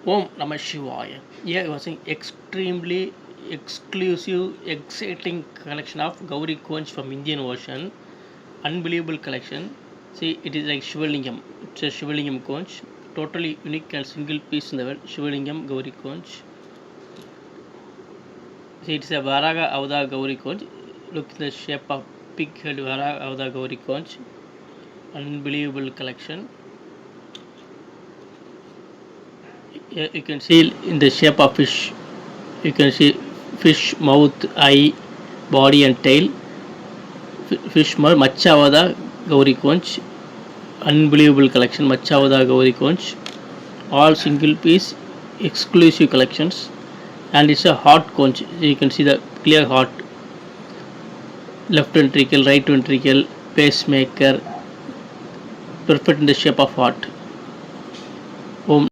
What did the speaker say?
Om Namaha Shivaya. Here was an extremely exclusive, exciting collection of Gauri conch from Indian Ocean. Unbelievable collection. See, it is like Shivalingam. It's a Shivalingam conch. Totally unique and single piece in the world. Shivalingam Gauri conch. See, it's a Varaga Avda Gauri conch. Look at the shape of pig head Varaga Avda Gauri conch. Unbelievable collection. Here you can see in the shape of fish. You can see fish mouth, eye, body and tail. Fish mouth, Machavada Gauri conch. Unbelievable collection, Machavada Gauri conch. All single piece, exclusive collections. And it's a heart conch. You can see the clear heart. Left ventricle, right ventricle, pacemaker. Perfect in the shape of heart.